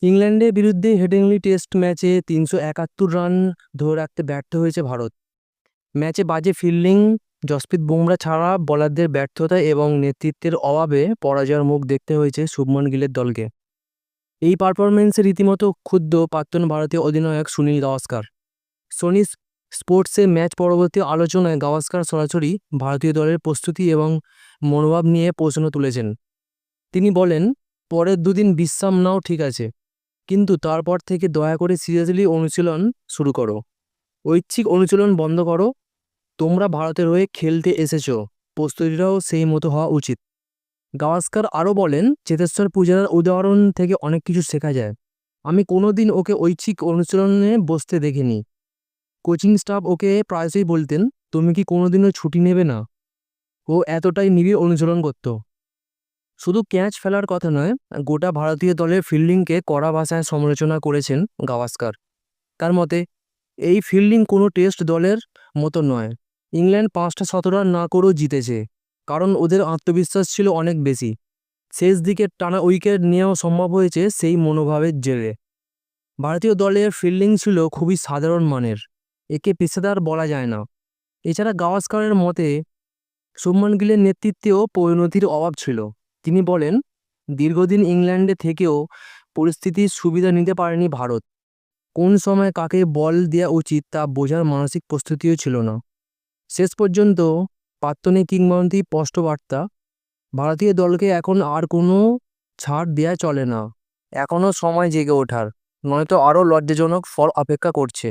ইংল্যান্ডের বিরুদ্ধে Headingley test ম্যাচে ৩৭১ রান ধরে রাখতে ব্যর্থ হয়েছে ভারত। ম্যাচে বাজে ফিল্ডিং, জসপ্রীত বুমরা ছাড়া বোলারদের ব্যর্থতা এবং নেতৃত্বের অভাবে পরাজয়ের মুখ দেখতে হয়েছে শুভমন গিলের দলকে। এই পারফরম্যান্সে রীতিমতো ক্ষুব্ধ প্রাক্তন ভারতীয় অধিনায়ক সুনীল গাভাস্কার। সোনি স্পোর্টসে ম্যাচ পরবর্তী আলোচনায় গাভাস্কার সরাসরি ভারতীয় দলের প্রস্তুতি এবং মনোভাব নিয়ে প্রশ্ন তুলেছেন। তিনি বলেন, পরের দুদিন বিশ্রাম নাও, ঠিক আছে, কিন্তু তারপর থেকে দয়া করে সিরিয়াসলি অনুশীলন শুরু করো। ঐচ্ছিক অনুশীলন বন্ধ করো। তোমরা ভারতের হয়ে খেলতে এসেছো, প্রস্তুতিটাও সেই মতো হওয়া উচিত। গাভাস্কার আরও বলেন, চেতেশ্বর পূজারার উদাহরণ থেকে অনেক কিছু শেখা যায়। আমি কোনোদিন ওকে ঐচ্ছিক অনুশীলনে বসতে দেখিনি। কোচিং স্টাফ ওকে প্রায়শই বলতেন, তুমি কি কোনোদিনও ছুটি নেবে না। ও এতটাই নিবিড় অনুশীলন করত। শুধু ক্যাচ ফেলার কথা নয়, গোটা ভারতীয় দলের ফিল্ডিংকে কড়া ভাষায় সমালোচনা করেছেন গাভাস্কার। তার মতে, এই ফিল্ডিং কোনো টেস্ট দলের মতো নয়। ইংল্যান্ড ৫টা শতরান না করেও জিতেছে, কারণ ওদের আত্মবিশ্বাস ছিল অনেক বেশি। শেষ দিকে টানা উইকেট নেওয়া সম্ভব হয়েছে সেই মনোভাবের জেরে। ভারতীয় দলের ফিল্ডিং ছিল খুবই সাধারণ মানের, একে পেশাদার বলা যায় না। এছাড়া গাভাস্কারের মতে শুভমন গিলের নেতৃত্বেও পরিণতির অভাব ছিল। তিনি বলেন, দীর্ঘদিন ইংল্যান্ডে থেকেও পরিস্থিতির সুবিধা নিতে পারেনি ভারত। কোন সময় কাকে বল দেওয়া উচিত তা বোঝার মানসিক প্রস্তুতিও ছিল না। শেষ পর্যন্ত প্রাক্তন কিংবদন্তি স্পষ্ট বার্তা, ভারতীয় দলকে এখন আর কোনো ছাড় দেওয়া চলে না। এখনও সময় জেগে ওঠার, নয়তো আরও লজ্জাজনক ফল অপেক্ষা করছে।